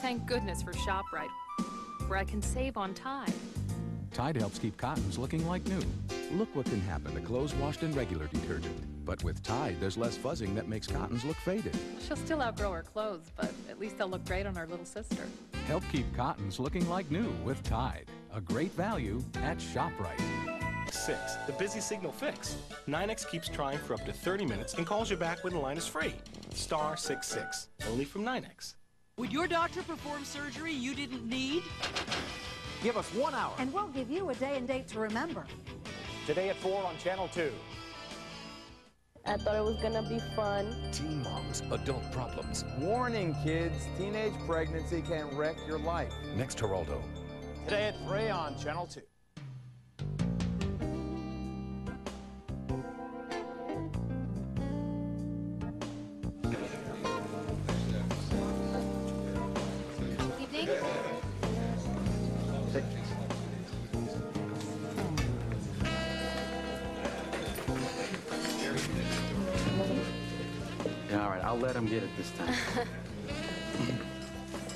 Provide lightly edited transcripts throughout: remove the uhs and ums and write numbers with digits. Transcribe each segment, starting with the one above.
Thank goodness for ShopRite, where I can save on Tide. Tide helps keep cottons looking like new. Look what can happen to clothes washed in regular detergent. But with Tide, there's less fuzzing that makes cottons look faded. She'll still outgrow her clothes, but at least they'll look great on her little sister. Help keep cottons looking like new with Tide. A great value at ShopRite. 6. The busy signal fix. 9X keeps trying for up to 30 minutes and calls you back when the line is free. Star 66. Only from 9X. Would your doctor perform surgery you didn't need? Give us 1 hour. And we'll give you a day and date to remember. Today at 4 on Channel 2. I thought it was gonna be fun. Teen moms, adult problems. Warning, kids, teenage pregnancy can wreck your life. Next Geraldo. Today at 3 on Channel 2. Evening. Yeah, all right, I'll let him get it this time.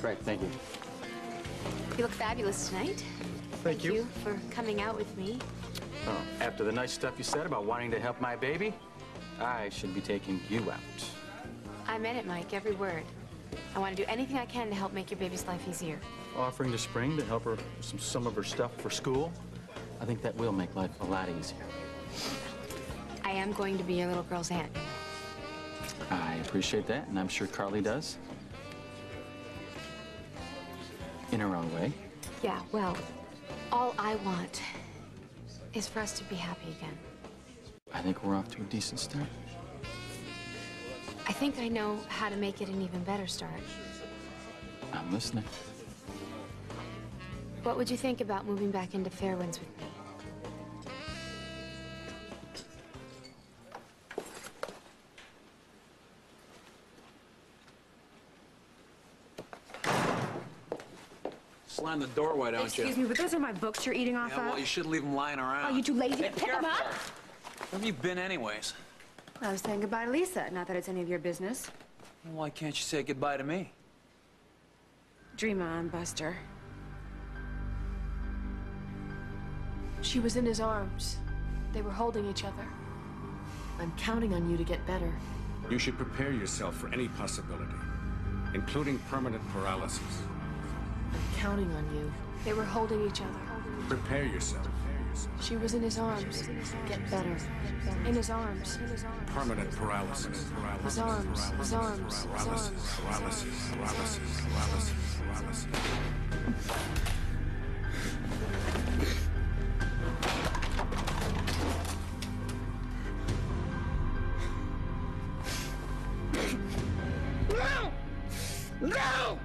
Great, thank you. You look fabulous tonight. Thank you. for coming out with me. Oh, after the nice stuff you said about wanting to help my baby, I should be taking you out. I meant it, Mike, every word. I want to do anything I can to help make your baby's life easier. Offering to Spring to help her with some of her stuff for school, I think that will make life a lot easier. I am going to be your little girl's aunt. I appreciate that, and I'm sure Carly does. In her own way. Yeah, well, all I want is for us to be happy again. I think we're off to a decent start. I think I know how to make it an even better start. I'm listening. What would you think about moving back into Fairwinds with me? Slam the door, why don't you? Excuse me, but those are my books you're eating off of. Well, you shouldn't leave them lying around. Oh, you too lazy to pick them up? Where have you been anyways? I was saying goodbye to Lisa. Not that it's any of your business. Well, why can't you say goodbye to me? Dream on, Buster. She was in his arms. They were holding each other. I'm counting on you to get better. You should prepare yourself for any possibility, including permanent paralysis. I'm counting on you. They were holding each other. Prepare yourself. She was in his arms. Get better. In his arms. Permanent paralysis. His arms. His arms. His arms. Paralysis. Paralysis. Paralysis. Paralysis. No! No!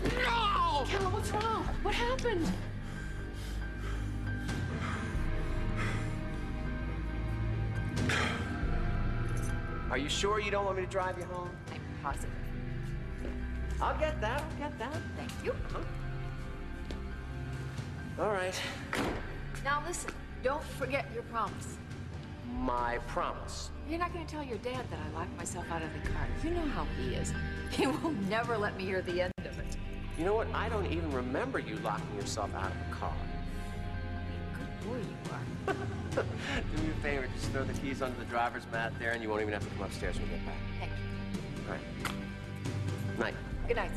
No! Kel, what's wrong? What happened? Are you sure you don't want me to drive you home? I'm positive. I'll get that. I'll get that. Thank you. All right. Now listen, don't forget your promise. My promise. You're not going to tell your dad that I locked myself out of the car. You know how he is. He will never let me hear the end of it. You know what? I don't even remember you locking yourself out of a car. Good boy you are. Do me a favor, just throw the keys under the driver's mat there, and you won't even have to come upstairs when we get back. Thank you. All right. Night. Good night.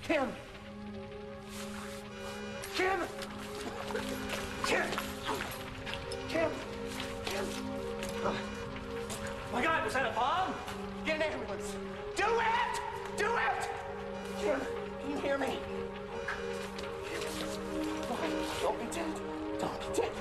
Kim! Kim! Kim! Kim! Kim! Oh. My God, was that a bomb? Get an ambulance. Do it! Do it! Kim, can you hear me? Don't be dead. Don't be dead.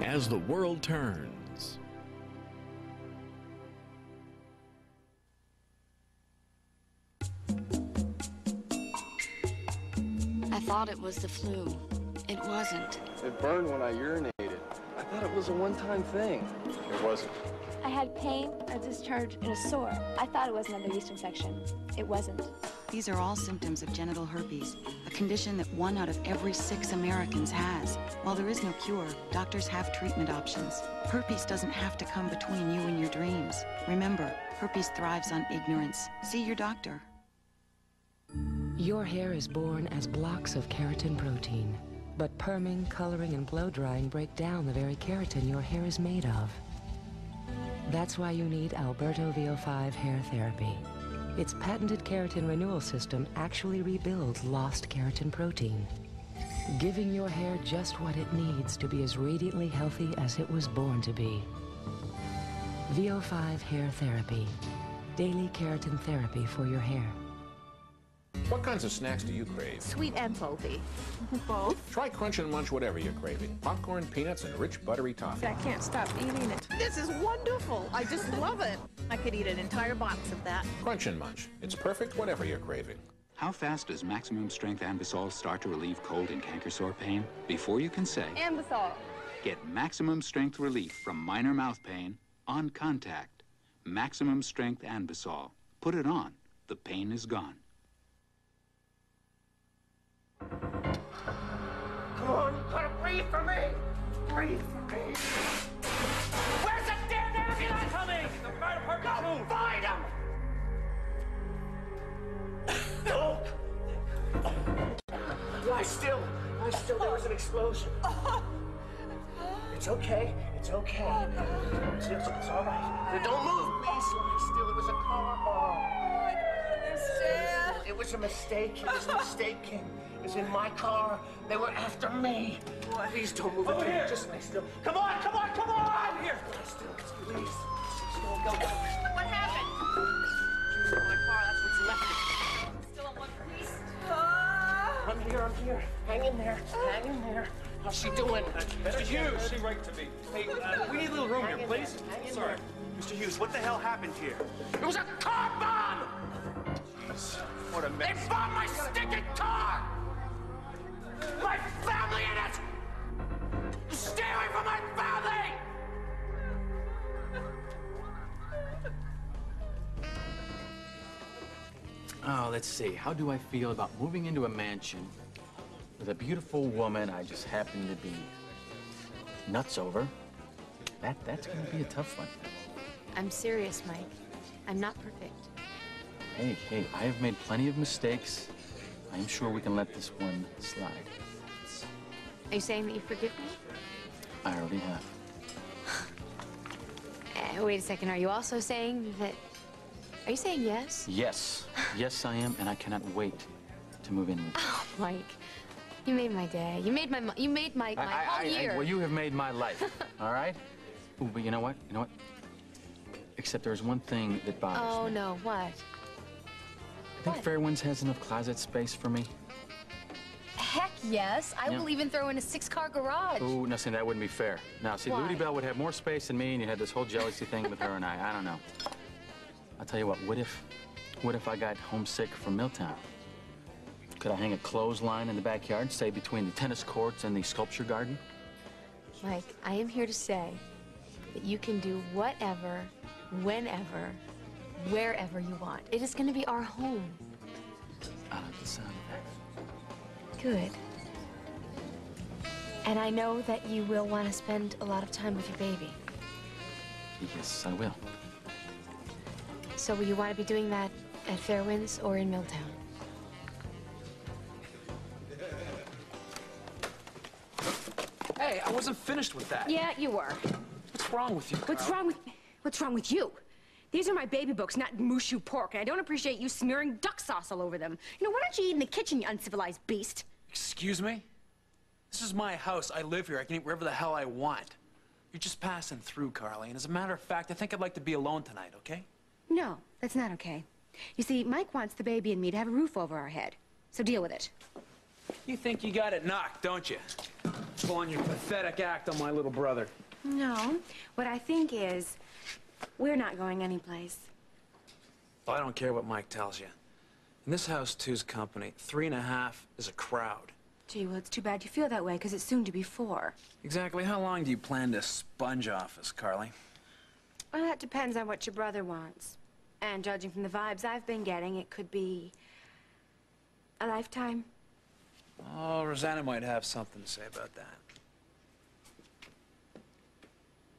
as the world turns. I thought it was the flu. It wasn't. It burned when I urinated. I thought it was a one-time thing. It wasn't. I had pain, a discharge, and a sore. I thought it was another yeast infection. It wasn't. These are all symptoms of genital herpes, a condition that 1 out of every 6 Americans has. While there is no cure, doctors have treatment options. Herpes doesn't have to come between you and your dreams. Remember, herpes thrives on ignorance. See your doctor. Your hair is born as blocks of keratin protein. But perming, coloring, and blow drying break down the very keratin your hair is made of. That's why you need Alberto VO5 hair therapy. Its patented keratin renewal system actually rebuilds lost keratin protein, giving your hair just what it needs to be as radiantly healthy as it was born to be. VO5 hair therapy. Daily keratin therapy for your hair. What kinds of snacks do you crave? Sweet and salty. Both. Try Crunch and Munch whatever you're craving. Popcorn, peanuts, and rich buttery toffee. I can't stop eating it. This is wonderful. I just love it. I could eat an entire box of that. Crunch and Munch. It's perfect whatever you're craving. How fast does maximum strength Anbesol start to relieve cold and canker sore pain? Before you can say, Anbesol. get maximum strength relief from minor mouth pain on contact. Maximum strength Anbesol. Put it on. The pain is gone. Come on, you gotta breathe for me! Breathe for me! Where's the damn ambulance? Coming! The fire department! Go find him! Don't! Lie still! Lie still, there was an explosion. It's okay, it's okay. It's all right. Don't move, please. Lie still, it was a car bomb. I don't understand. It was a mistake. It was mistaken. It was in my car. They were after me. What? Please don't move Over here. Just lie still. Come on, come on, come on! Here. Lie still, please. Go. What happened? She was in my car. That's what's left. Still in one piece. I'm here. Hang in there. Hang in there. How's she doing? Mr. Hughes! She right to me. Hey, we need a little room here, please. Sorry. Mr. Hughes, what the hell happened here? It was a car bomb! Jeez, what a mess. They bombed my stinking car! My family in it! Stay away from my family! Oh, let's see. How do I feel about moving into a mansion with a beautiful woman I just happen to be nuts over? That's gonna be a tough one. I'm serious, Mike. I'm not perfect. Hey, I have made plenty of mistakes. I am sure we can let this one slide. Are you saying that you forgive me? I already have. Wait a second. Are you also saying that... Are you saying yes? Yes. Yes, I am, and I cannot wait to move in with you. Oh, Mike. You made my day. You made my whole year. Well, you have made my life, all right? Ooh, but you know what? Except there's one thing that bothers me. Oh, no. What? I think Fairwinds has enough closet space for me. Heck yes. I will even throw in a 6-car garage. Ooh, no, see, that wouldn't be fair. Now, see, Why? Lutie Bell would have more space than me, and you had this whole jealousy thing with her and I don't know. I'll tell you what if I got homesick from Milltown? Could I hang a clothesline in the backyard, say between the tennis courts and the sculpture garden? Mike, I am here to say that you can do whatever, whenever, wherever you want. It is going to be our home. I like the sound of that. Good. And I know that you will want to spend a lot of time with your baby. Yes, I will. So will you want to be doing that at Fairwinds or in Milltown? Hey, I wasn't finished with that. Yeah, you were. What's wrong with you, Carl? What's wrong with you? These are my baby books, not mushu pork, and I don't appreciate you smearing duck sauce all over them. You know, why don't you eat in the kitchen, you uncivilized beast? Excuse me? This is my house. I live here. I can eat wherever the hell I want. You're just passing through, Carly, and as a matter of fact, I think I'd like to be alone tonight, okay? No, that's not okay. You see, Mike wants the baby and me to have a roof over our head. So deal with it. You think you got it knocked, don't you? Pulling your pathetic act on my little brother. No. What I think is, we're not going anyplace. Well, I don't care what Mike tells you. In this house, two's company. 3.5 is a crowd. Gee, well, it's too bad you feel that way, because it's soon to be 4. Exactly how long do you plan to sponge off us, Carly? Well, that depends on what your brother wants. And judging from the vibes I've been getting, it could be a lifetime. Oh, Rosanna might have something to say about that.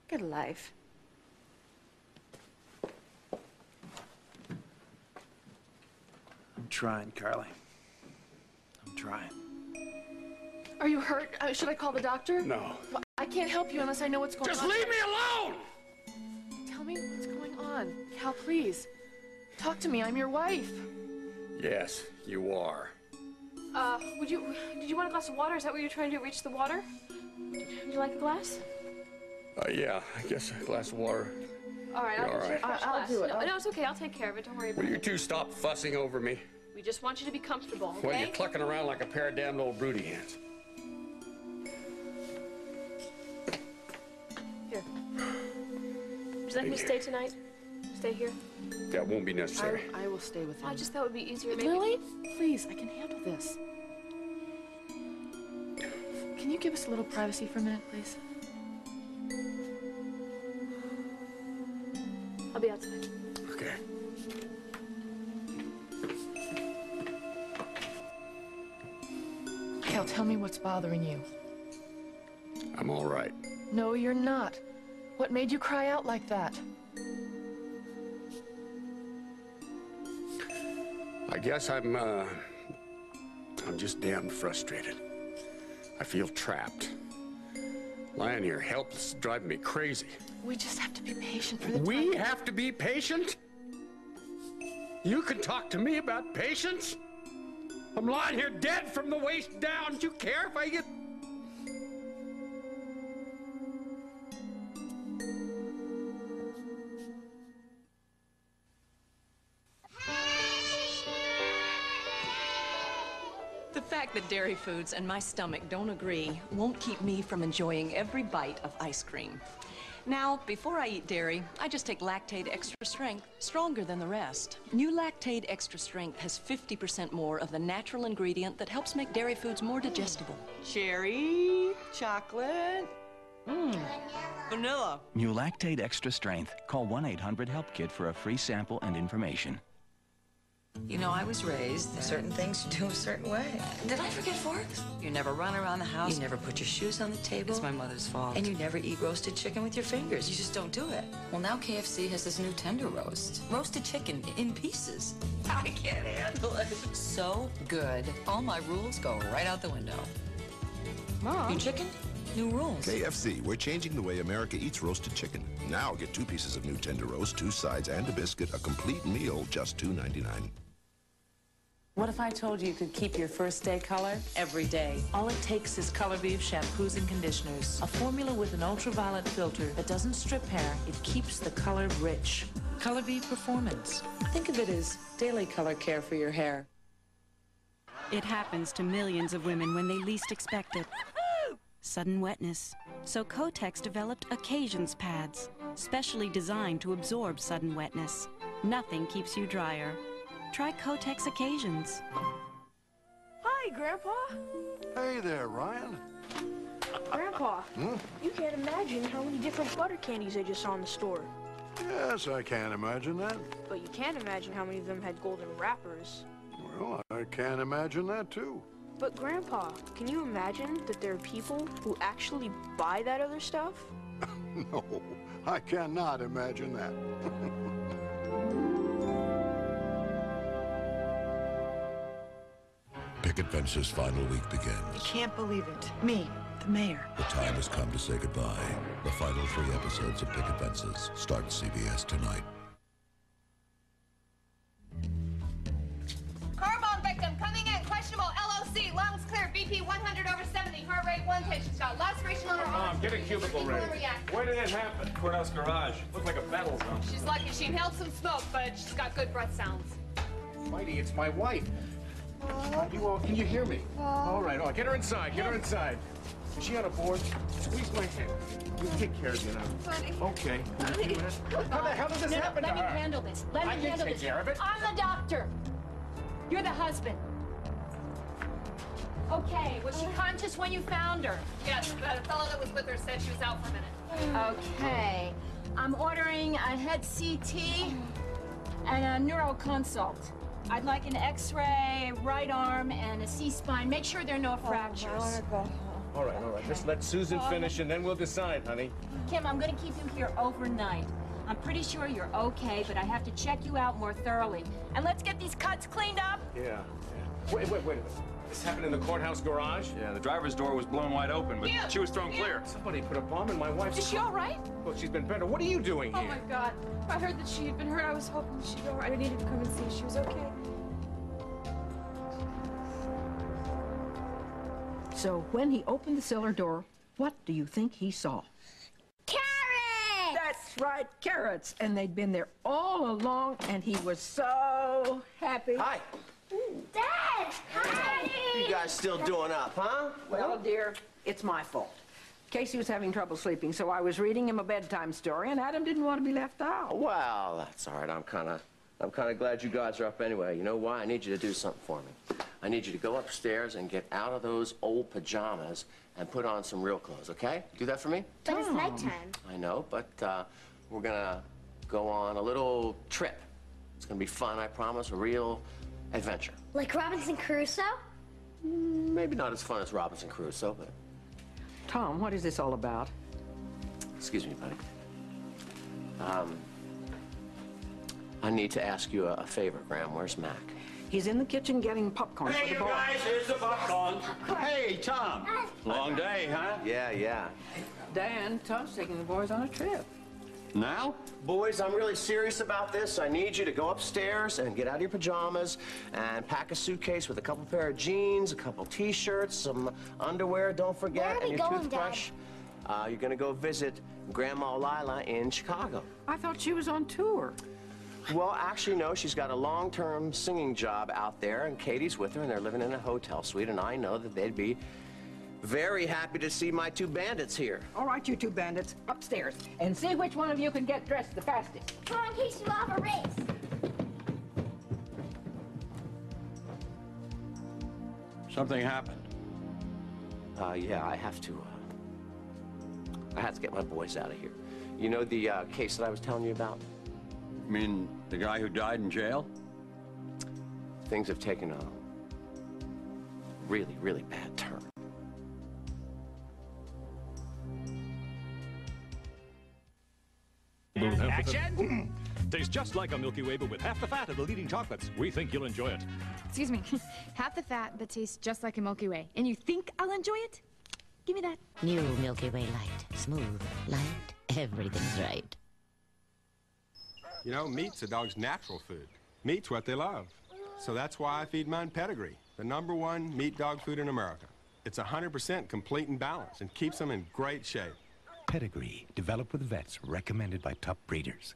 Good life. I'm trying, Carly. I'm trying. Are you hurt? Should I call the doctor? No. Well, I can't help you unless I know what's going on. Just leave me alone! Tell me what's going on. Cal, please. Talk to me. I'm your wife. Yes, you are. Did you want a glass of water? Is that what you're trying to do? Reach the water? Would you like a glass? Yeah, I guess a glass of water. All right, All right. I'll do it. No, it's okay. I'll take care of it. Don't worry about Will you it. two stop fussing over me? We just want you to be comfortable, okay? Well, you're clucking around like a pair of damned old broody hands. Here. Would you like me to stay tonight? Stay here? That won't be necessary. I will stay with him. I just thought it would be easier. Lily, please, I can handle this. Can you give us a little privacy for a minute, please? I'll be outside. Okay. Cal, tell me what's bothering you. I'm all right. No, you're not. What made you cry out like that? I guess I'm just damn frustrated. I feel trapped. Lying here helpless, driving me crazy. We just have to be patient for the We time. have to be patient? You can talk to me about patience? I'm lying here dead from the waist down. Do you care if I get... The fact that dairy foods and my stomach don't agree won't keep me from enjoying every bite of ice cream. Now, before I eat dairy, I just take Lactaid Extra Strength, stronger than the rest. New Lactaid Extra Strength has 50% more of the natural ingredient that helps make dairy foods more digestible. Cherry, chocolate, vanilla. New Lactaid Extra Strength. Call 1-800-HELP-KID for a free sample and information. You know, I was raised certain things you do a certain way. Did I forget forks? You never run around the house. You never put your shoes on the table. It's my mother's fault. And you never eat roasted chicken with your fingers. You just don't do it. Well, now KFC has this new tender roast. Roasted chicken in pieces. I can't handle it. So good. All my rules go right out the window. Mom. New chicken? New rules. KFC, we're changing the way America eats roasted chicken. Now get 2 pieces of new tender roast, 2 sides, and a biscuit. A complete meal, just $2.99. What if I told you could keep your first day color every day? All it takes is Color Beef shampoos and conditioners. A formula with an ultraviolet filter that doesn't strip hair, it keeps the color rich. Color Beef Performance. Think of it as daily color care for your hair. It happens to millions of women when they least expect it. Sudden wetness. So Kotex developed Occasions pads, specially designed to absorb sudden wetness. Nothing keeps you drier. Try Kotex Occasions. Hi, Grandpa. Hey there, Ryan. Grandpa, you can't imagine how many different butter candies I just saw in the store. Yes, I can imagine that. But you can't imagine how many of them had golden wrappers. Well, I can imagine that, too. But Grandpa, can you imagine that there are people who actually buy that other stuff? No, I cannot imagine that. Picket Fence's final week begins. Can't believe it. Me, the mayor. The time has come to say goodbye. The final 3 episodes of Picket Fences start CBS tonight. Car bomb victim coming in, questionable LOC, lungs clear, BP 100/70, heart rate 110. She's got laceration on her arm. Mom, get a cubicle ready. Where did it happen? Courthouse garage. Looked like a battle zone. She's lucky she inhaled some smoke, but she's got good breath sounds. Whitey, it's my wife. You all, can you hear me? All right, get her inside. Get her inside. Is she on a board? Squeeze my hand. You take care of you now. Honey. Okay. Honey. How the hell does this happen to Let me her? handle this. Let I me can handle take this. care of it. I'm the doctor. You're the husband. Okay, was she conscious when you found her? Yes, the fellow that was with her said she was out for a minute. Okay. I'm ordering a head CT and a neuro consult. I'd like an X-ray, right arm, and a C-spine. Make sure there are no fractures. All right. Just let Susan finish and then we'll decide, honey. Kim, I'm gonna keep you here overnight. I'm pretty sure you're okay, but I have to check you out more thoroughly. And let's get these cuts cleaned up. Yeah. Wait a minute. This happened in the courthouse garage? Yeah, the driver's door was blown wide open, but she was thrown clear. Somebody put a bomb in my wife's Is she all right? Well, she's been better. What are you doing Oh here? my God. I heard that she had been hurt. I was hoping she'd be all right. I needed to come and see if she was okay. So when he opened the cellar door, what do you think he saw? Carrots! That's right, carrots. And they'd been there all along, and he was so happy. Hi. Dad! Hi! You guys still doing up, huh? Well, dear, it's my fault. Casey was having trouble sleeping, so I was reading him a bedtime story, and Adam didn't want to be left out. Well, that's all right. I'm kind of glad you guys are up anyway. You know why? I need you to do something for me. I need you to go upstairs and get out of those old pajamas and put on some real clothes, okay? Do that for me? But it's nighttime. I know, but we're gonna go on a little trip. It's gonna be fun, I promise, a real adventure. Like Robinson Crusoe? Maybe not as fun as Robinson Crusoe, but... Tom, what is this all about? Excuse me, buddy. I need to ask you a favor, Graham. Where's Mac? He's in the kitchen getting popcorn for the boys. here's the popcorn. Hey, Tom. Long day, huh? Yeah. Dan, Tom's taking the boys on a trip. Now? Boys, I'm really serious about this. I need you to go upstairs and get out of your pajamas and pack a suitcase with a couple pair of jeans, a couple T-shirts, some underwear, don't forget, Where are we and your going, toothbrush. You're gonna go visit Grandma Lila in Chicago. I thought she was on tour. Well, actually, no. She's got a long-term singing job out there, and Katie's with her, and they're living in a hotel suite, and I know that they'd be very happy to see my two bandits here. All right, you two bandits, upstairs, and see which one of you can get dressed the fastest. Come on, Casey, we'll have a race. Something happened. Yeah, I have to get my boys out of here. You know the case that I was telling you about? You mean the guy who died in jail? Things have taken a really, really bad turn. Action! Tastes just like a Milky Way, but with half the fat of the leading chocolates. We think you'll enjoy it. Excuse me. Half the fat that tastes just like a Milky Way. And you think I'll enjoy it? Give me that. New Milky Way Light. Smooth, light, everything's right. You know, meat's a dog's natural food. Meat's what they love. So that's why I feed mine Pedigree, the #1 meat dog food in America. It's 100% complete and balanced and keeps them in great shape. Pedigree, developed with vets, recommended by top breeders.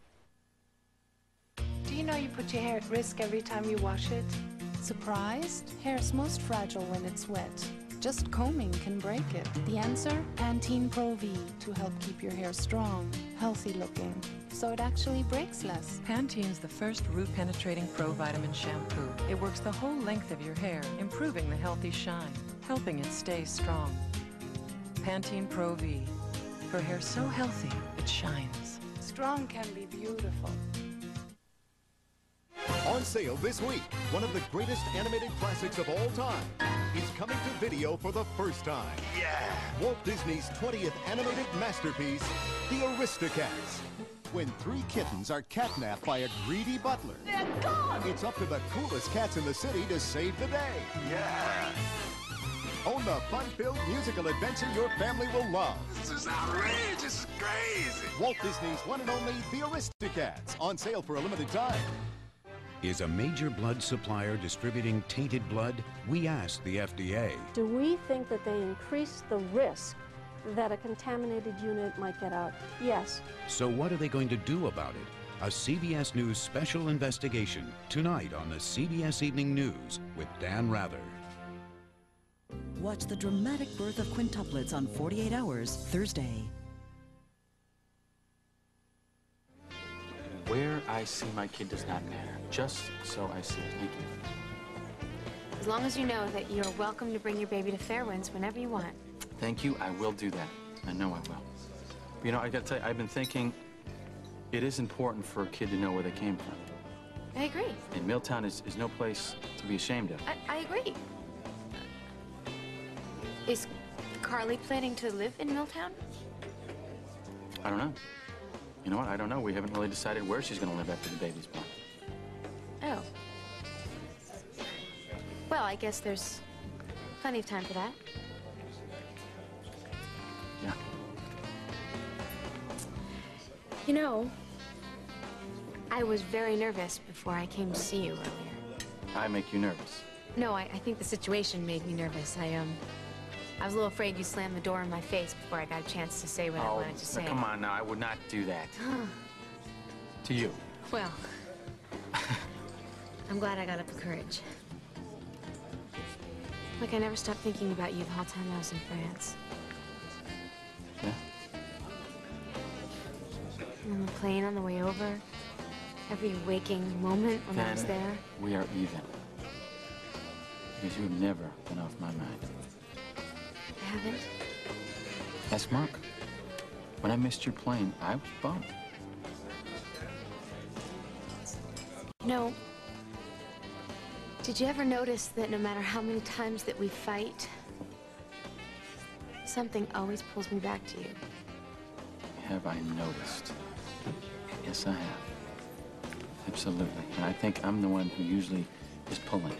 Do you know you put your hair at risk every time you wash it? Surprised? Hair's most fragile when it's wet. Just combing can break it. The answer? Pantene Pro V to help keep your hair strong, healthy looking, so it actually breaks less. Pantene's the first root-penetrating pro-vitamin shampoo. It works the whole length of your hair, improving the healthy shine, helping it stay strong. Pantene Pro V. For hair so healthy, it shines. Strong can be beautiful. On sale this week, one of the greatest animated classics of all time is coming to video for the first time. Yeah! Walt Disney's 20th animated masterpiece, The Aristocats. When 3 kittens are catnapped by a greedy butler, they're gone! It's up to the coolest cats in the city to save the day. Yeah! Own the fun-filled musical adventure your family will love. This is outrageous. This is crazy. Walt Disney's one and only The Aristocats, on sale for a limited time. Is a major blood supplier distributing tainted blood? We asked the FDA. Do we think that they increase the risk that a contaminated unit might get out? Yes. So what are they going to do about it? A CBS News special investigation tonight on the CBS Evening News with Dan Rather. Watch the dramatic birth of quintuplets on 48 Hours Thursday. Where I see my kid does not matter. Just so I see it. Thank you. As long as you know that you're welcome to bring your baby to Fairwinds whenever you want. Thank you. I will do that. I know I will. But, you know, I gotta tell you, I've been thinking it is important for a kid to know where they came from. I agree. And Milltown is no place to be ashamed of. I agree. Is Carly planning to live in Milltown? I don't know. You know what? I don't know. We haven't really decided where she's gonna live after the baby's born. Oh. Well, I guess there's plenty of time for that. Yeah. You know, I was very nervous before I came to see you earlier. I make you nervous. No, I think the situation made me nervous. I was a little afraid you'd slam the door in my face before I got a chance to say what I wanted to say. Come on now. I would not do that. To you. Well, I'm glad I got up the courage. Like, I never stopped thinking about you the whole time I was in France. Yeah? On the plane on the way over, every waking moment when I was there. We are even. Because you have never been off my mind. I haven't? Ask Mark. When I missed your plane, I was bummed. You know, did you ever notice that no matter how many times that we fight, something always pulls me back to you? Have I noticed? Yes, I have. Absolutely. And I think I'm the one who usually is pulling.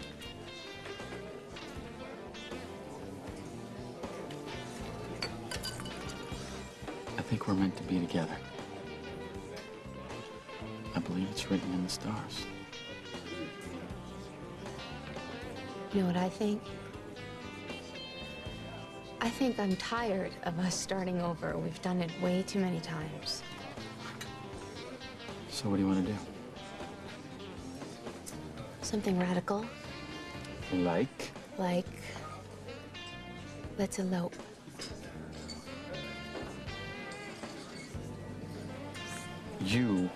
I think we're meant to be together. I believe it's written in the stars. You know what I think? I think I'm tired of us starting over. We've done it way too many times. So what do you want to do? Something radical. Like? Like, let's elope. You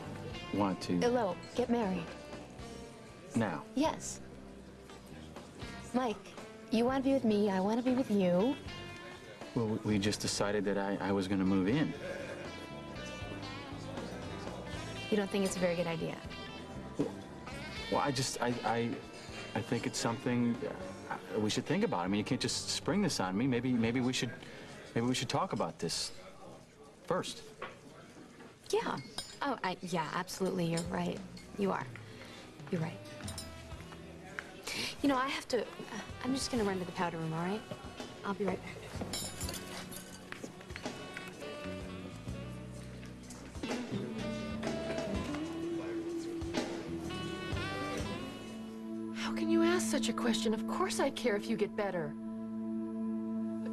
want to... Elope, get married. Now? Yes. Mike, you want to be with me, I want to be with you. Well, we just decided that I was going to move in. You don't think it's a very good idea? Well, I think it's something we should think about. I mean, you can't just spring this on me. Maybe we should talk about this first. Yeah. Oh, yeah, absolutely. You're right. You are. You're right. You know, I have to. I'm just gonna run to the powder room. All right? I'll be right back. How can you ask such a question? Of course I care if you get better.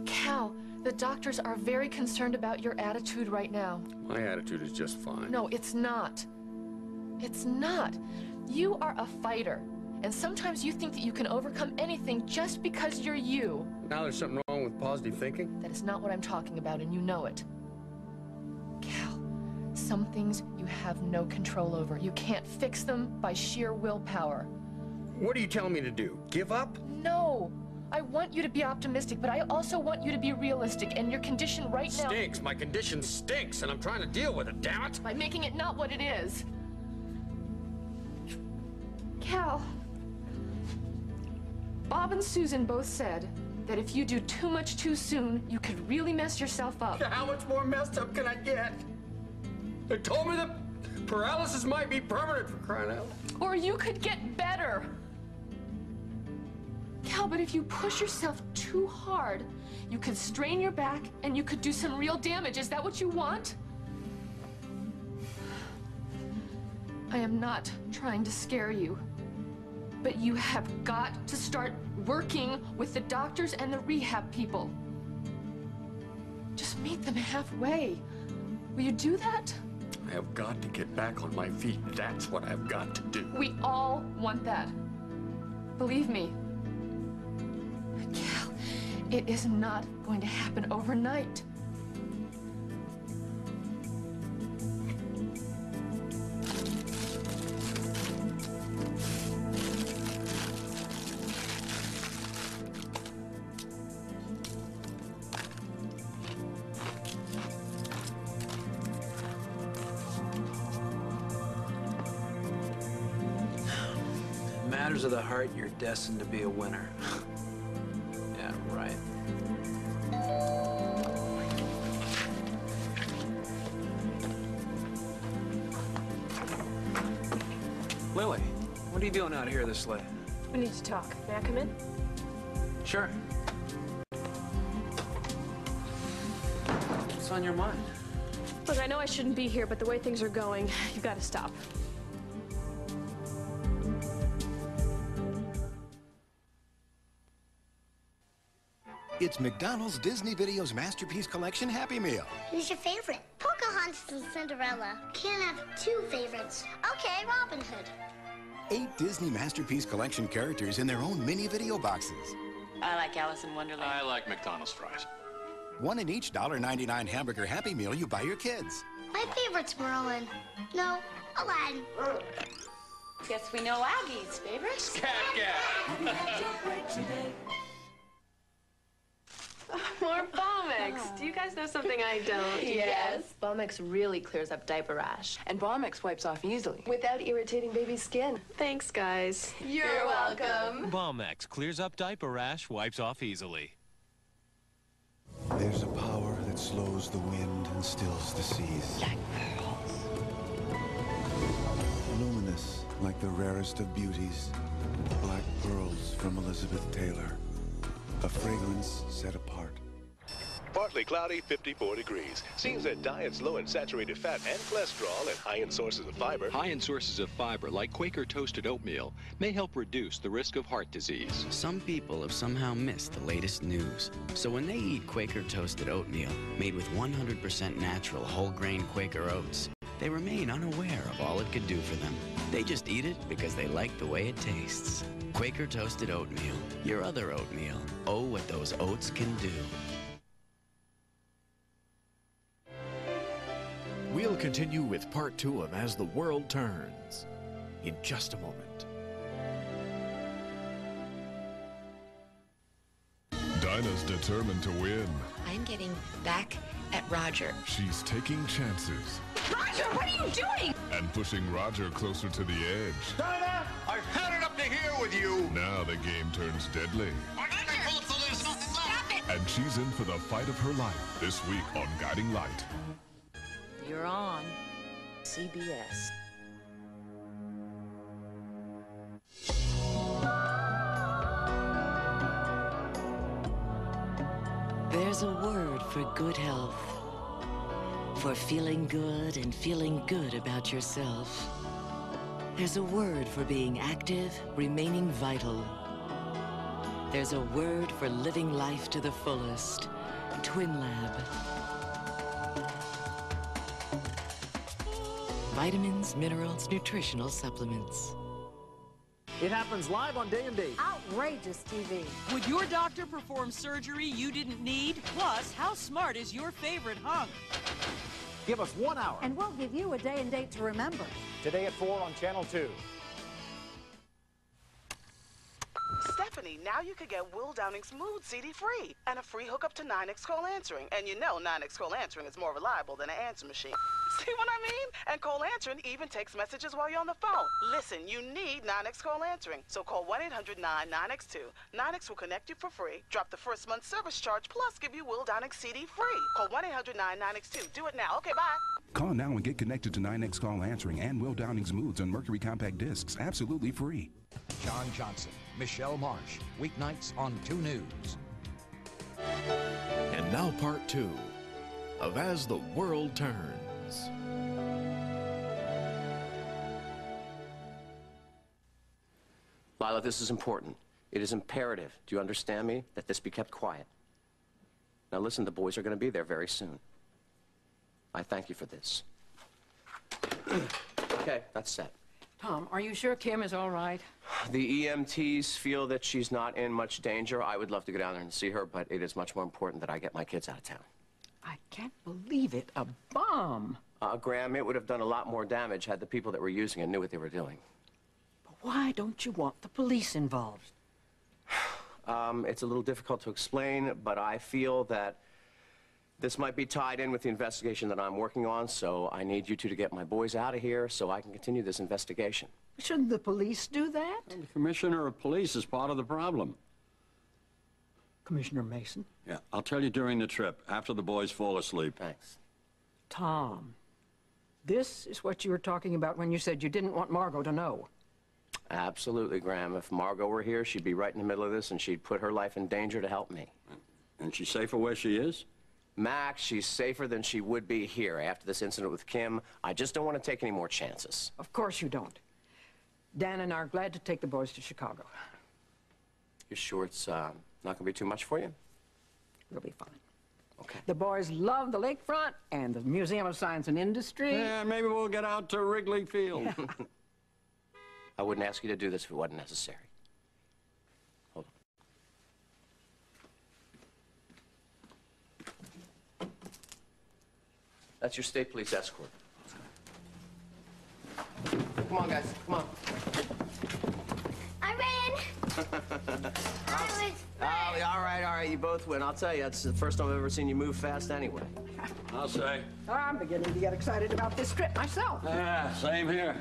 Cal, the doctors are very concerned about your attitude right now. My attitude is just fine. No, it's not. It's not. You are a fighter, and sometimes you think that you can overcome anything just because you're you. Now there's something wrong with positive thinking? That is not what I'm talking about, and you know it. Cal, some things you have no control over. You can't fix them by sheer willpower. What are you telling me to do? Give up? No. I want you to be optimistic, but I also want you to be realistic, and your condition right now... Stinks. My condition stinks, and I'm trying to deal with it, damn it! By making it not what it is. Cal, Bob and Susan both said that if you do too much too soon, you could really mess yourself up. How much more messed up can I get? They told me that paralysis might be permanent, for crying out loud. Or you could get better. Cal, but if you push yourself too hard, you could strain your back and you could do some real damage. Is that what you want? I am not trying to scare you, but you have got to start working with the doctors and the rehab people. Just meet them halfway. Will you do that? I have got to get back on my feet. That's what I've got to do. We all want that. Believe me. But Cal, it is not going to happen overnight. Matters of the heart, you're destined to be a winner. Yeah, right. Lily, what are you doing out here this late? We need to talk. May I come in? Sure. What's on your mind? Look, I know I shouldn't be here, but the way things are going, you've got to stop. It's McDonald's Disney Videos Masterpiece Collection Happy Meal. Who's your favorite? Pocahontas and Cinderella. Can't have two favorites. Okay, Robin Hood. 8 Disney Masterpiece Collection characters in their own mini video boxes. I like Alice in Wonderland. I like McDonald's fries. 1 in each $1.99 hamburger Happy Meal you buy your kids. My favorite's Merlin. No, Aladdin. Guess we know Aggie's favorites. More Balmex. Do you guys know something I don't? Yes. Balmex really clears up diaper rash. And Balmex wipes off easily. Without irritating baby's skin. Thanks, guys. You're welcome. Balmex clears up diaper rash, wipes off easily. There's a power that slows the wind and stills the seas. Like pearls. Luminous like the rarest of beauties. Black pearls from Elizabeth Taylor. A fragrance set apart. Partly cloudy, 54 degrees. Seems that diets low in saturated fat and cholesterol and high in sources of fiber. High in sources of fiber, like Quaker toasted oatmeal, may help reduce the risk of heart disease. Some people have somehow missed the latest news. So when they eat Quaker toasted oatmeal, made with 100% natural whole grain Quaker oats, they remain unaware of all it could do for them. They just eat it because they like the way it tastes. Quaker toasted oatmeal, your other oatmeal. Oh, what those oats can do. We'll continue with part 2 of As the World Turns in just a moment. Dinah's determined to win. I'm getting back at Roger. She's taking chances. Roger, what are you doing? And pushing Roger closer to the edge. Dinah, I've had it up to here with you. Now the game turns deadly. Stop it! And she's in for the fight of her life this week on Guiding Light. You're on CBS. There's a word for good health. For feeling good and feeling good about yourself. There's a word for being active, remaining vital. There's a word for living life to the fullest. Twin Lab. Vitamins, minerals, nutritional supplements. It happens live on Day and Date. Outrageous TV. Would your doctor perform surgery you didn't need? Plus, how smart is your favorite hunk? Give us 1 hour. And we'll give you a day and date to remember. Today at 4 on Channel 2. Stephanie, now you can get Will Downing's Mood CD free and a free hookup to 9X Call Answering. And you know 9X Call Answering is more reliable than an answer machine. See what I mean? And Call Answering even takes messages while you're on the phone. Listen, you need 9X Call Answering. So call 1-800-9-9X2. 9X will connect you for free, drop the first month's service charge, plus give you Will Downing's CD free. Call 1-800-9-9X2. Do it now. Okay, bye. Call now and get connected to 9X Call Answering and Will Downing's Moods on Mercury Compact Discs, absolutely free. John Johnson, Michelle Marsh, weeknights on 2 News. And now part 2 of As the World Turns. Lila, this is important. It is imperative, do you understand me, that this be kept quiet. Now listen, the boys are going to be there very soon. I thank you for this. Okay, that's set. Tom, are you sure Kim is all right? The EMTs feel that she's not in much danger. I would love to go down there and see her, but it is much more important that I get my kids out of town. I can't believe it. A bomb. Graham, it would have done a lot more damage had the people that were using it knew what they were doing. But why don't you want the police involved? It's a little difficult to explain, but I feel that this might be tied in with the investigation that I'm working on, so I need you two to get my boys out of here so I can continue this investigation. Shouldn't the police do that? The commissioner of police is part of the problem. Commissioner Mason? Yeah, I'll tell you during the trip, after the boys fall asleep. Thanks. Tom, this is what you were talking about when you said you didn't want Margot to know. Absolutely, Graham. If Margot were here, she'd be right in the middle of this, and she'd put her life in danger to help me. And she's safer where she is? Max, she's safer than she would be here. After this incident with Kim, I just don't want to take any more chances. Of course you don't. Dan and I are glad to take the boys to Chicago. You're sure it's not going to be too much for you? We'll be fine. Okay. The boys love the lakefront and the Museum of Science and Industry. Yeah, maybe we'll get out to Wrigley Field. I wouldn't ask you to do this if it wasn't necessary. Hold on. That's your state police escort. Come on, guys. Come on. I ran. I was Oh, all right. You both win. I'll tell you, that's the first time I've ever seen you move fast anyway. I'll say. I'm beginning to get excited about this trip myself. Yeah, same here.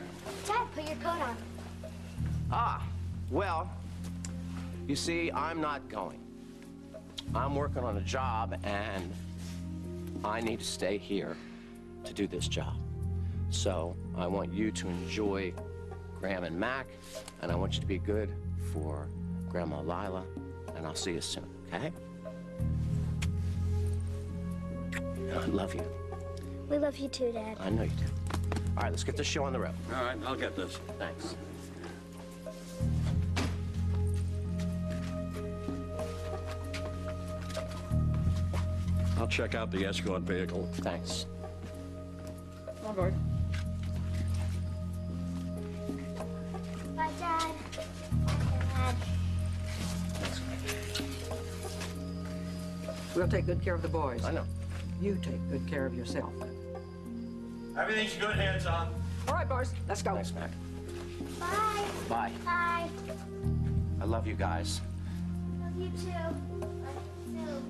Dad, put your coat on. Well, you see, I'm not going. I'm working on a job, and I need to stay here to do this job. So I want you to enjoy Graham and Mac, and I want you to be good for Grandma Lila, and I'll see you soon, okay? I love you. We love you too, Dad. I know you do. All right, let's get this show on the road. All right, I'll get this. Thanks. I'll check out the escort vehicle. Thanks. Come on, boys. Bye, Dad. Dad. We'll take good care of the boys. I know. You take good care of yourself. Everything's good, hands-on. All right, boys, let's go. Thanks, Mac. Bye. Bye. Bye. I love you guys. Love you too. Love you too.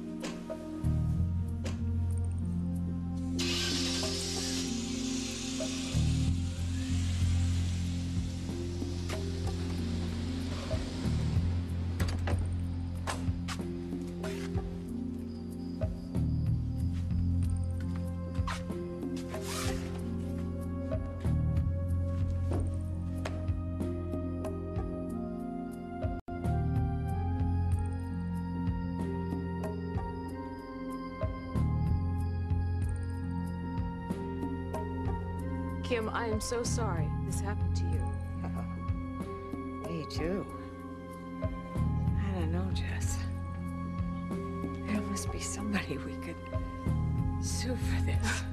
Kim, I am so sorry this happened to you. Me too. I don't know, Jess. There must be somebody we could sue for this.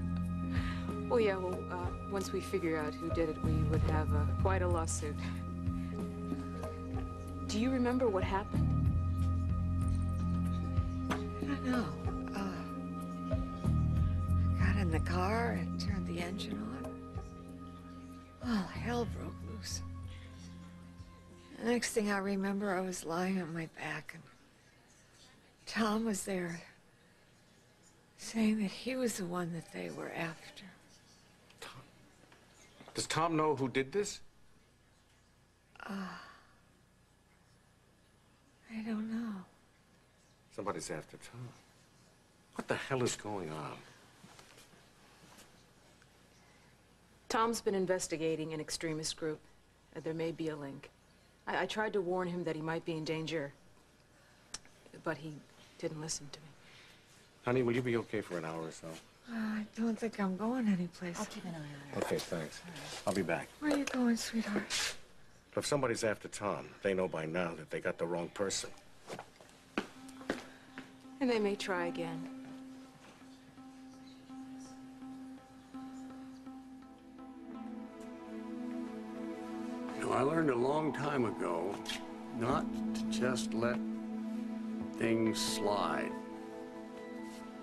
Well, yeah, once we figure out who did it, we would have quite a lawsuit. Do you remember what happened? I don't know. I got in the car and turned the engine on. Well, hell broke loose. The next thing I remember, I was lying on my back, and Tom was there, saying that he was the one that they were after. Tom? Does Tom know who did this? I don't know. Somebody's after Tom. What the hell is going on? Tom's been investigating an extremist group. There may be a link. I tried to warn him that he might be in danger, but he didn't listen to me. Honey, will you be okay for an hour or so? I don't think I'm going anyplace. I'll keep an eye on her. Okay, thanks. I'll be back. Where are you going, sweetheart? If somebody's after Tom, they know by now that they got the wrong person. And they may try again. I learned a long time ago not to just let things slide,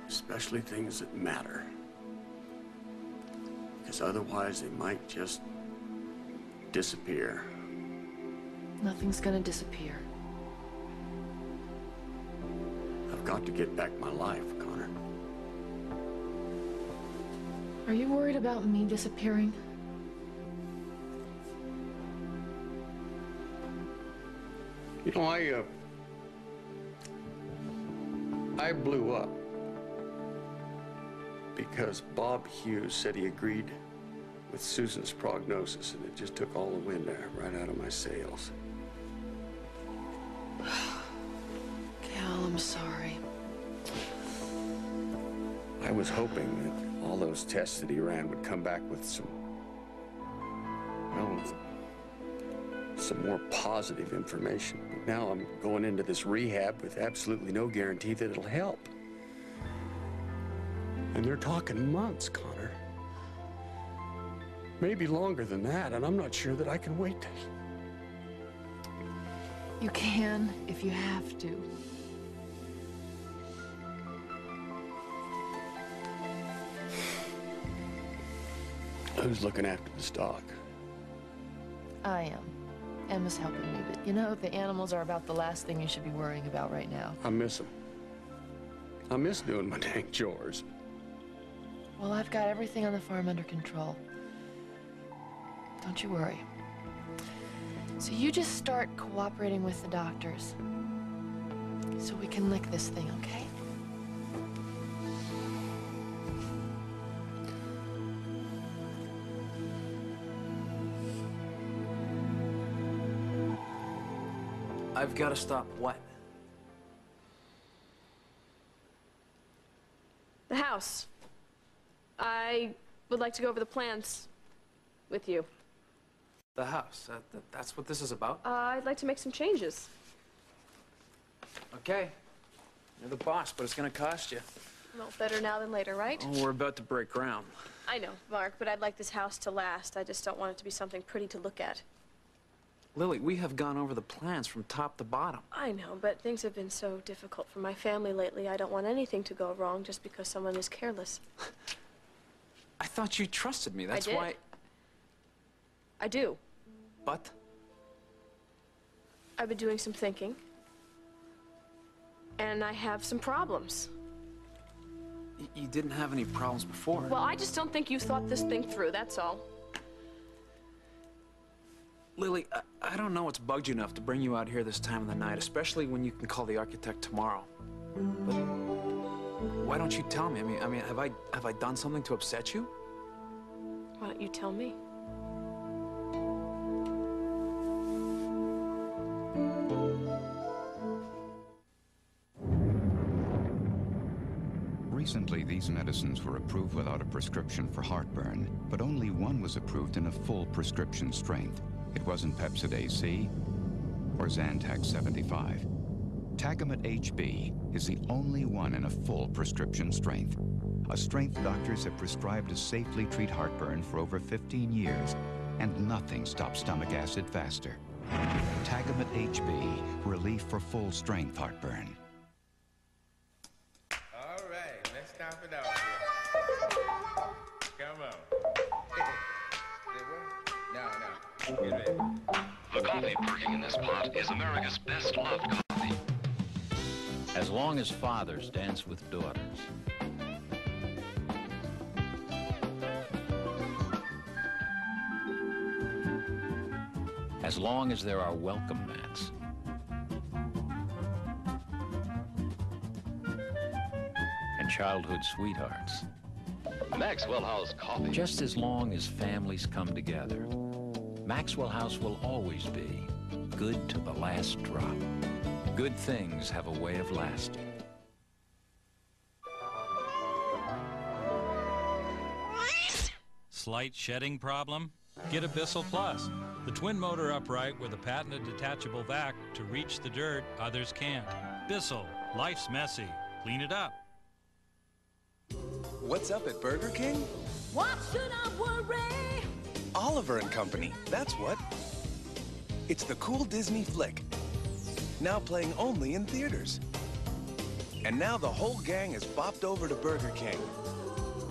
especially things that matter. Because otherwise they might just disappear. Nothing's gonna disappear. I've got to get back my life, Connor. Are you worried about me disappearing? You know, I blew up because Bob Hughes said he agreed with Susan's prognosis, and it just took all the wind right out of my sails. Cal, I'm sorry. I was hoping that all those tests that he ran would come back with some more positive information. But now I'm going into this rehab with absolutely no guarantee that it'll help. And they're talking months, Connor. Maybe longer than that, and I'm not sure that I can wait. You can if you have to. Who's looking after the stock? I am. Emma's helping me, but you know, the animals are about the last thing you should be worrying about right now. I miss them. I miss doing my dang chores. Well, I've got everything on the farm under control. Don't you worry. So you just start cooperating with the doctors so we can lick this thing, okay? I've got to stop what? The house. I would like to go over the plans with you. The house. That's what this is about? I'd like to make some changes. Okay. You're the boss, but it's going to cost you. Well, better now than later, right? Oh, we're about to break ground. I know, Mark, but I'd like this house to last. I just don't want it to be something pretty to look at. Lily, we have gone over the plans from top to bottom. I know, but things have been so difficult for my family lately. I don't want anything to go wrong just because someone is careless. I thought you trusted me. That's I did. why... I do. But? I've been doing some thinking. And I have some problems. You didn't have any problems before. Well, I just don't think you thought this thing through, that's all. Lily, I don't know what's bugged you enough to bring you out here this time of the night, especially when you can call the architect tomorrow. But why don't you tell me? I mean, have I done something to upset you? Why don't you tell me? Recently, these medicines were approved without a prescription for heartburn, but only one was approved in a full prescription strength. It wasn't Pepsid AC or Zantac 75. Tagamet HB is the only one in a full prescription strength, a strength doctors have prescribed to safely treat heartburn for over 15 years, and nothing stops stomach acid faster. Tagamet HB, relief for full-strength heartburn. All right, let's stop it off here. Come on. No. Get ready. The coffee perking in this pot is America's best loved coffee. As long as fathers dance with daughters. As long as there are welcome mats. And childhood sweethearts. Maxwell House coffee. Just as long as families come together, Maxwell House will always be good to the last drop. Good things have a way of lasting. Slight shedding problem? Get a Bissell Plus, the twin-motor upright with a patented detachable vac to reach the dirt others can't. Bissell, life's messy. Clean it up. What's up at Burger King? What should I worry? Oliver and Company, that's what. It's the cool Disney flick, now playing only in theaters. And now the whole gang has bopped over to Burger King.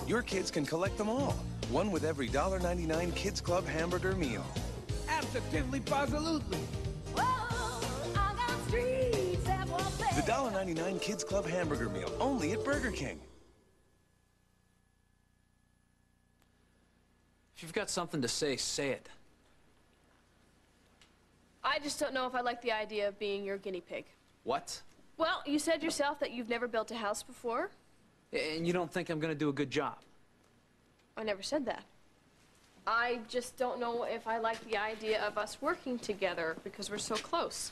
Your kids can collect them all, one with every $1.99 Kids Club hamburger meal. Absolutely, positively. The $1.99 Kids Club hamburger meal, only at Burger King. If you've got something to say, say it. I just don't know if I like the idea of being your guinea pig. What? Well, you said yourself that you've never built a house before. And you don't think I'm gonna do a good job? I never said that. I just don't know if I like the idea of us working together because we're so close.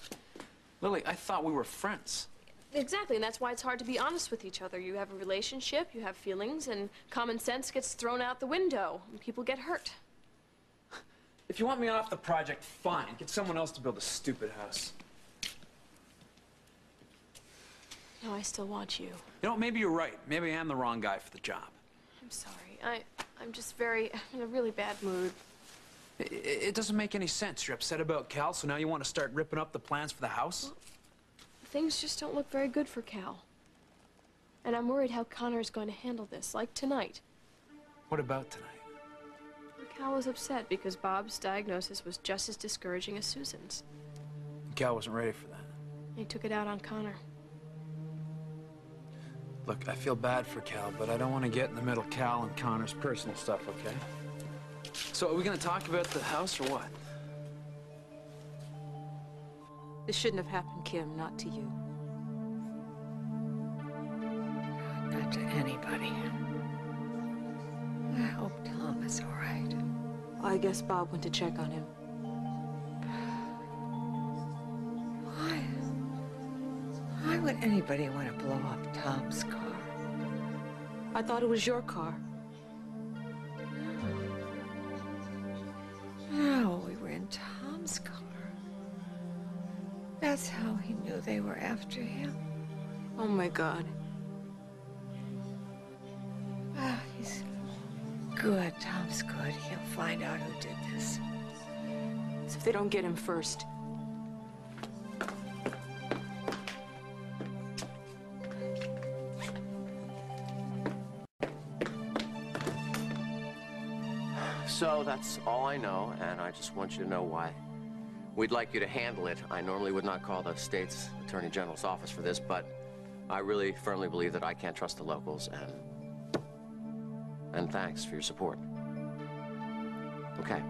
Lily, I thought we were friends. Exactly, and that's why it's hard to be honest with each other. You have a relationship, you have feelings, and common sense gets thrown out the window, and people get hurt. If you want me off the project, fine. Get someone else to build a stupid house. No, I still want you. You know, maybe you're right. Maybe I am the wrong guy for the job. I'm sorry. I'm just in a really bad mood. It doesn't make any sense. You're upset about Cal, so now you want to start ripping up the plans for the house? Well, things just don't look very good for Cal. And I'm worried how Connor's going to handle this, like tonight. What about tonight? Cal was upset because Bob's diagnosis was just as discouraging as Susan's. Cal wasn't ready for that. He took it out on Connor. Look, I feel bad for Cal, but I don't want to get in the middle of Cal and Connor's personal stuff, okay? So are we going to talk about the house or what? This shouldn't have happened, Kim, not to you. Not to anybody. I hope Tom is all right. I guess Bob went to check on him. Why would anybody want to blow up Tom's car? I thought it was your car. No, we were in Tom's car. That's how he knew they were after him. Oh, my God. Ah, he's good. Tom's good. He'll find out who did this. So if they don't get him first. So that's all I know, and I just want you to know why we'd like you to handle it. I normally would not call the state's attorney general's office for this, but I really firmly believe that I can't trust the locals, and thanks for your support. Okay.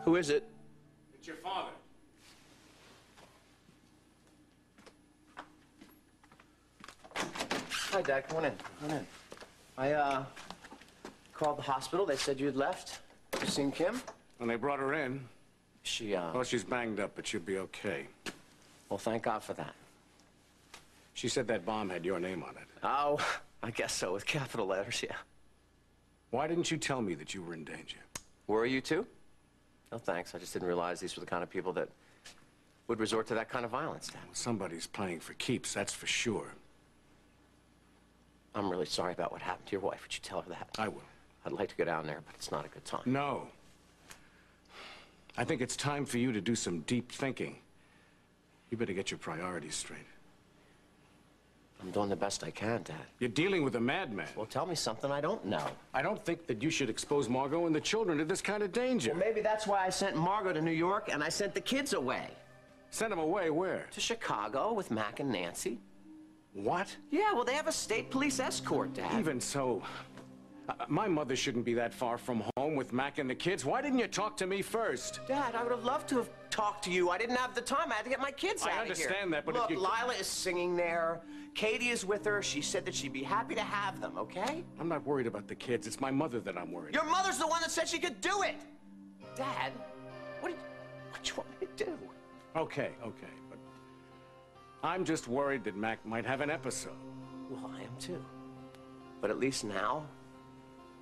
Who is it? It's your father. Hi, Dad. Come on in. Come on in. I, called the hospital. They said you had left. You seen Kim? When they brought her in. She, Well, she's banged up, but she'll be okay. Well, thank God for that. She said that bomb had your name on it. Oh, I guess so, with capital letters, yeah. Why didn't you tell me that you were in danger? Were you too? No, thanks. I just didn't realize these were the kind of people that would resort to that kind of violence, Dad. Well, somebody's playing for keeps, that's for sure. I'm really sorry about what happened to your wife. Would you tell her that? I will. I'd like to go down there, but it's not a good time. No. I think it's time for you to do some deep thinking. You better get your priorities straight. I'm doing the best I can, Dad. You're dealing with a madman. Well, tell me something I don't know. I don't think that you should expose Margot and the children to this kind of danger. Well, maybe that's why I sent Margot to New York and I sent the kids away. Sent them away where? To Chicago with Mac and Nancy. What? Yeah, well, they have a state police escort, Dad. Even so, my mother shouldn't be that far from home with Mac and the kids. Why didn't you talk to me first? Dad, I would have loved to have talked to you. I didn't have the time. I had to get my kids out of here. I understand that, but look, if you... Lila is singing there. Katie is with her. She said that she'd be happy to have them, okay? I'm not worried about the kids. It's my mother that I'm worried about. Your mother's the one that said she could do it! Dad, what do you want me to do? Okay, but I'm just worried that Mac might have an episode. Well, I am too. But at least now,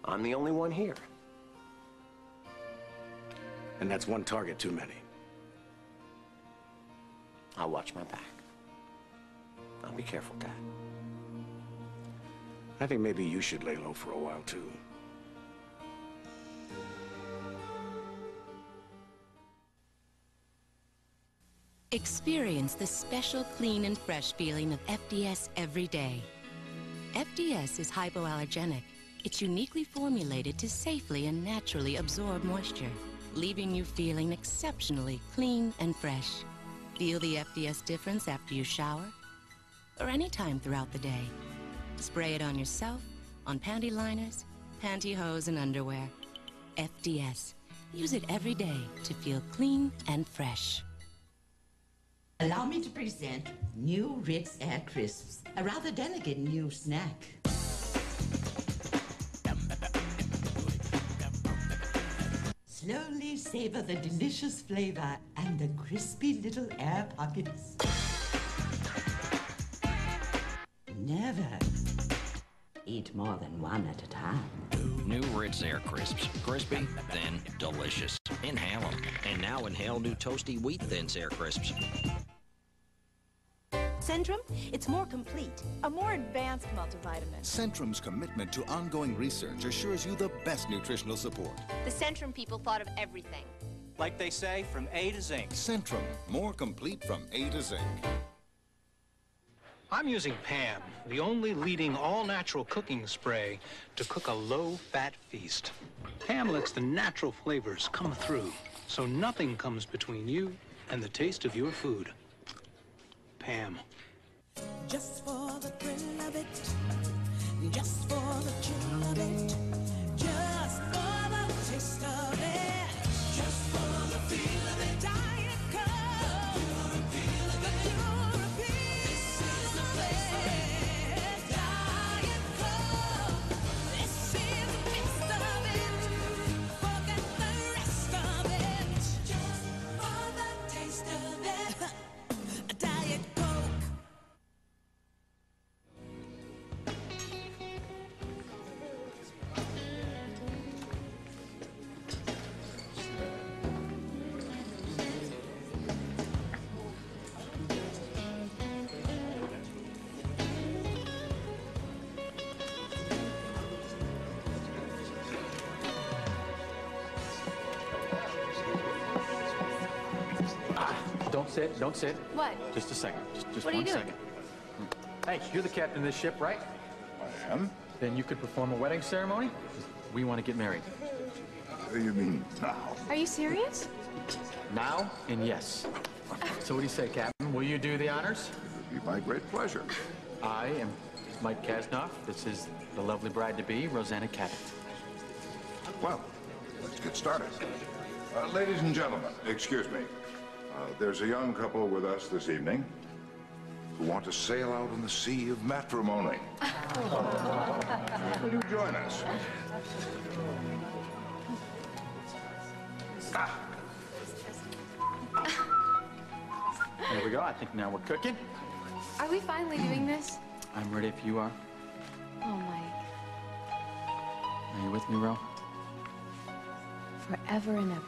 I'm the only one here. And that's one target too many. I'll watch my back. I'll be careful, Dad. I think maybe you should lay low for a while, too. Experience the special clean and fresh feeling of FDS every day. FDS is hypoallergenic. It's uniquely formulated to safely and naturally absorb moisture, leaving you feeling exceptionally clean and fresh. Feel the FDS difference after you shower or any time throughout the day. Spray it on yourself, on panty liners, pantyhose, and underwear. FDS. Use it every day to feel clean and fresh. Allow me to present new Ritz Air Crisps, a rather delicate new snack. Slowly savor the delicious flavor and the crispy little air pockets. Never eat more than one at a time. New Ritz Air Crisps. Crispy, thin, delicious. Inhale them. And now inhale new Toasty Wheat Thins Air Crisps. Centrum, it's more complete, a more advanced multivitamin. Centrum's commitment to ongoing research assures you the best nutritional support. The Centrum people thought of everything. Like they say, from A to Zinc. Centrum, more complete from A to Zinc. I'm using Pam, the only leading all-natural cooking spray to cook a low-fat feast. Pam lets the natural flavors come through, so nothing comes between you and the taste of your food. Pam. Just for the thrill of it, just for the chill of it, just for the taste of it, just for the feel of it. Diet Coke, the pure appeal. This is the best. Diet Coke, this is the best of it. Forget the rest of it. Just for the taste of it. Diet Coke. Don't sit, don't sit. What? Just a second. Just What are you one doing? second. Hey, you're the captain of this ship, right? I am? Then you could perform a wedding ceremony? We want to get married. What do you mean, now? Are you serious? Now and yes. So what do you say, Captain? Will you do the honors? It would be my great pleasure. I am Mike Kasnoff. This is the lovely bride-to-be, Rosanna Cabot. Well, let's get started. Ladies and gentlemen, excuse me. There's a young couple with us this evening who want to sail out on the sea of matrimony. Will you join us? There we go. I think now we're cooking. Are we finally doing this? I'm ready if you are. Oh, Mike. Are you with me, Ro? Forever and ever.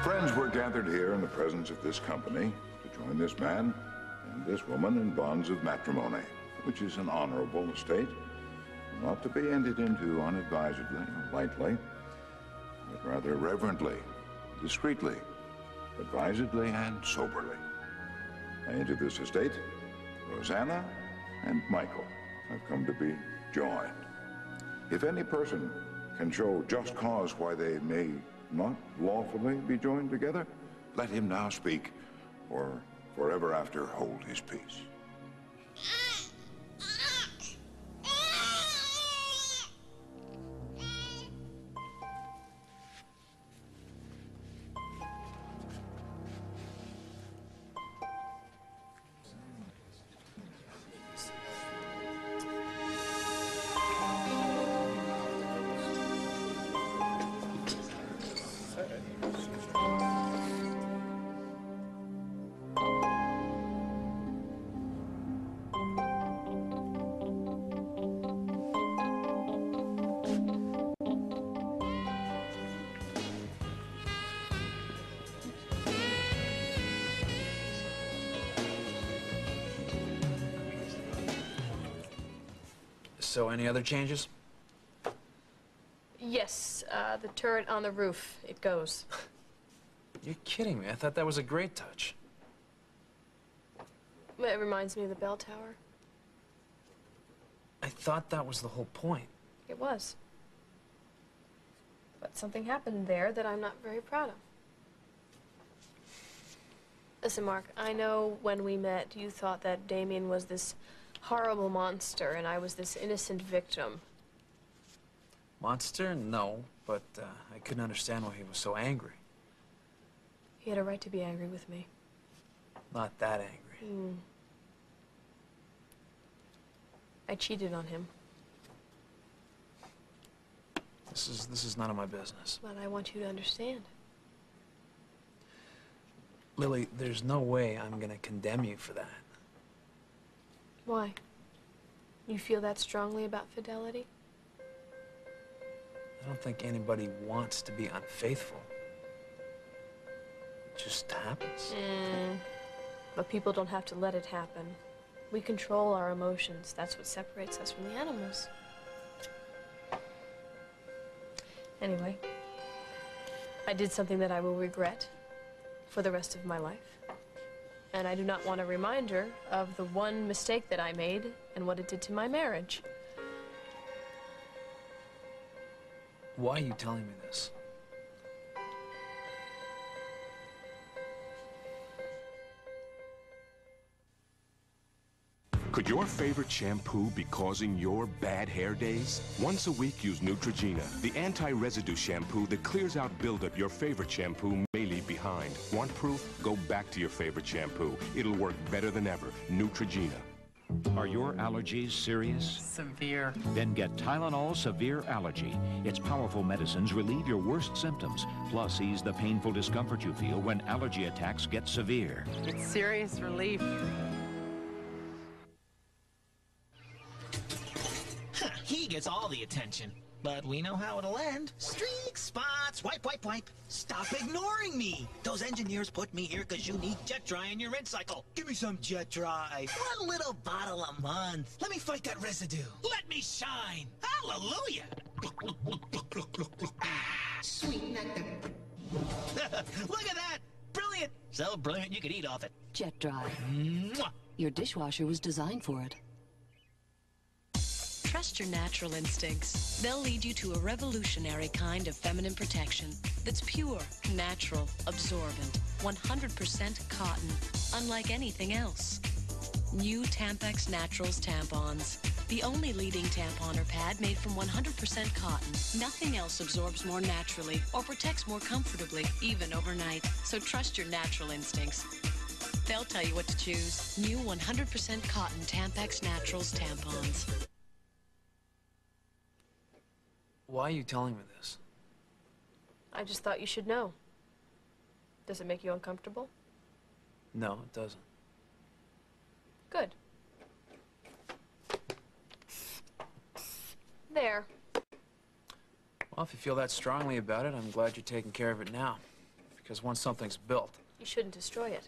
Friends, we're gathered here in the presence of this company to join this man and this woman in bonds of matrimony, which is an honorable estate, not to be entered into unadvisedly or lightly, but rather reverently, discreetly, advisedly, and soberly. Into this estate, Rosanna and Michael have come to be joined. If any person can show just cause why they may not lawfully be joined together, let him now speak, or forever after hold his peace. So any other changes? Yes, the turret on the roof. It goes. You're kidding me. I thought that was a great touch. It reminds me of the bell tower. I thought that was the whole point. It was. But something happened there that I'm not very proud of. Listen, Mark, I know when we met, you thought that Damien was this horrible monster and I was this innocent victim. Monster? No, but I couldn't understand why he was so angry. He had a right to be angry with me. Not that angry. I cheated on him. This is none of my business. But I want you to understand. Lily, there's no way I'm gonna condemn you for that. Why? You feel that strongly about fidelity? I don't think anybody wants to be unfaithful. It just happens. But people don't have to let it happen. We control our emotions. That's what separates us from the animals. Anyway, I did something that I will regret for the rest of my life. And I do not want a reminder of the one mistake that I made and what it did to my marriage. Why are you telling me this? Could your favorite shampoo be causing your bad hair days? Once a week, use Neutrogena, the anti-residue shampoo that clears out buildup your favorite shampoo may leave behind. Want proof? Go back to your favorite shampoo. It'll work better than ever. Neutrogena. Are your allergies serious? Severe. Then get Tylenol Severe Allergy. Its powerful medicines relieve your worst symptoms, plus ease the painful discomfort you feel when allergy attacks get severe. It's serious relief. He gets all the attention, but we know how it'll end. Streaks, spots, wipe, wipe, wipe. Stop ignoring me. Those engineers put me here because you need jet dry in your rinse cycle. Give me some jet dry. One little bottle a month. Let me fight that residue. Let me shine. Hallelujah. Sweet nectar. Look at that. Brilliant. So brilliant you could eat off it. Jet dry. Mwah. Your dishwasher was designed for it. Trust your natural instincts. They'll lead you to a revolutionary kind of feminine protection that's pure, natural, absorbent, 100% cotton, unlike anything else. New Tampax Naturals tampons. The only leading tampon or pad made from 100% cotton. Nothing else absorbs more naturally or protects more comfortably, even overnight. So trust your natural instincts. They'll tell you what to choose. New 100% cotton Tampax Naturals tampons. Why are you telling me this? I just thought you should know. Does it make you uncomfortable? No, it doesn't. Good. There. Well, if you feel that strongly about it, I'm glad you're taking care of it now. Because once something's built... You shouldn't destroy it.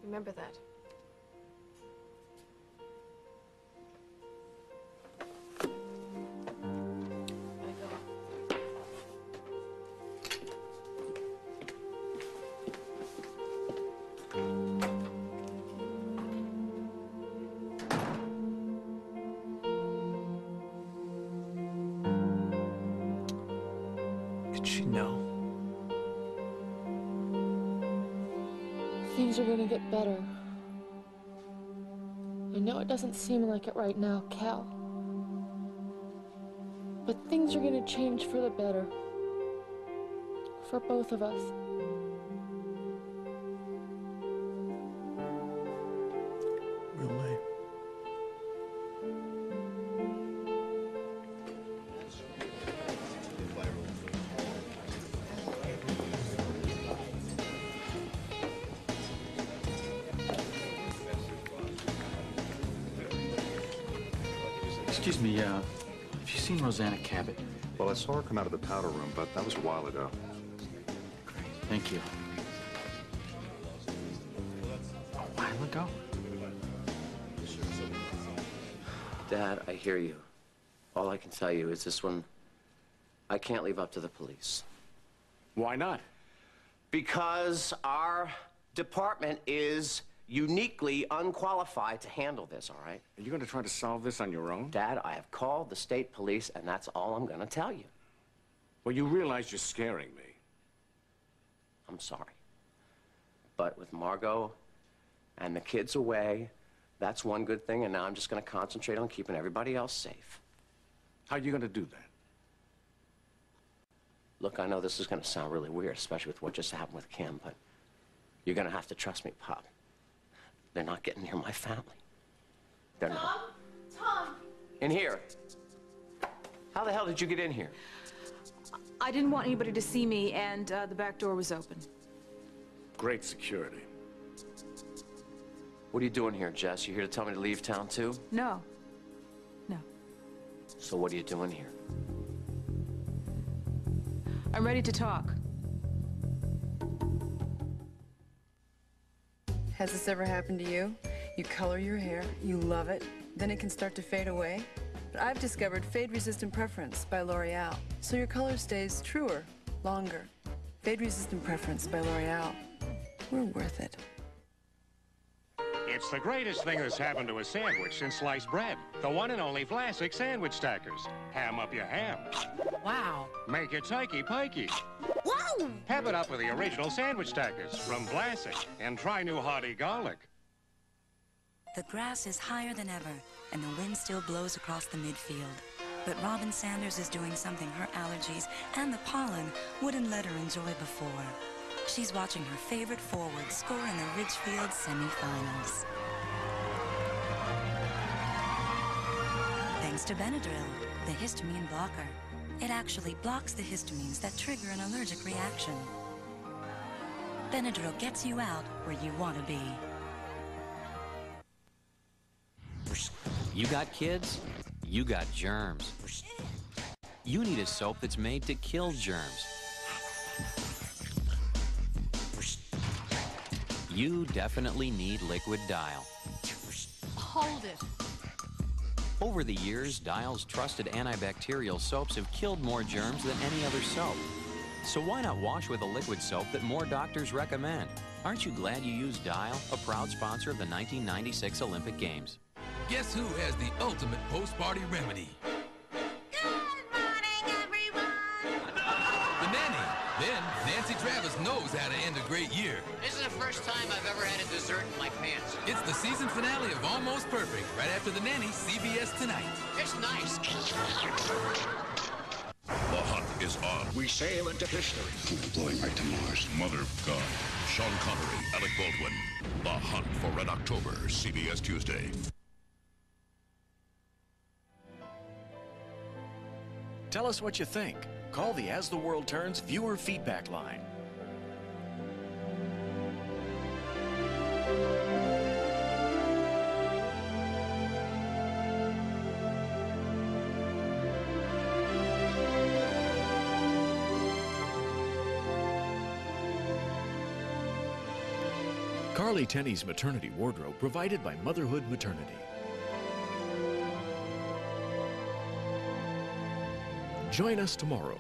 Remember that. Could she know? Things are gonna get better. I know it doesn't seem like it right now, Cal. But things are gonna change for the better. For both of us. Will they? Excuse me, have you seen Rosanna Cabot? Well, I saw her come out of the powder room, but that was a while ago. Great, thank you. A while ago? Dad, I hear you. All I can tell you is this one, I can't leave up to the police. Why not? Because our department is uniquely unqualified to handle this, all right? Are you going to try to solve this on your own? Dad, I have called the state police, and that's all I'm going to tell you. Well, you realize you're scaring me. I'm sorry. But with Margot and the kids away, that's one good thing, and now I'm just going to concentrate on keeping everybody else safe. How are you going to do that? Look, I know this is going to sound really weird, especially with what just happened with Kim, but you're going to have to trust me, Pop. They're not getting near my family. They're not. Tom! In here. How the hell did you get in here? I didn't want anybody to see me, and the back door was open. Great security. What are you doing here, Jess? You here to tell me to leave town, too? No. No. So what are you doing here? I'm ready to talk. Has this ever happened to you? You color your hair, you love it, then it can start to fade away? But I've discovered Fade-Resistant Preference by L'Oreal, so your color stays truer, longer. Fade-Resistant Preference by L'Oreal. We're worth it. It's the greatest thing that's happened to a sandwich since sliced bread. The one and only Vlasic Sandwich Stackers. Ham up your ham. Wow. Make it pikey-pikey. Wow! Have it up with the original Sandwich Stackers from Vlasic. And try new hearty garlic. The grass is higher than ever, and the wind still blows across the midfield. But Robin Sanders is doing something her allergies and the pollen wouldn't let her enjoy before. She's watching her favorite forward score in the Ridgefield semifinals. Thanks to Benadryl, the histamine blocker. It actually blocks the histamines that trigger an allergic reaction. Benadryl gets you out where you want to be. You got kids? You got germs. You need a soap that's made to kill germs. You definitely need Liquid Dial. Hold it. Over the years, Dial's trusted antibacterial soaps have killed more germs than any other soap. So why not wash with a liquid soap that more doctors recommend? Aren't you glad you used Dial, a proud sponsor of the 1996 Olympic Games? Guess who has the ultimate post-party remedy? The nanny. Then Nancy Travis knows how to end a great year. This is the first time I've ever had a dessert in my pants. It's the season finale of Almost Perfect, right after The Nanny, CBS tonight. It's nice. The hunt is on. We sail into history. We're blowing right to Mars. Mother of God. Sean Connery, Alec Baldwin. The Hunt for Red October, CBS Tuesday. Tell us what you think. Call the As the World Turns viewer feedback line. Carly Tenney's maternity wardrobe provided by Motherhood Maternity. Join us tomorrow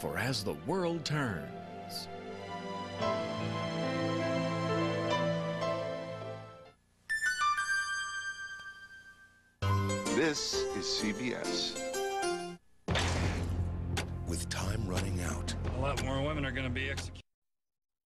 for As the World Turns. This is CBS. With time running out. A lot more women are going to be executed.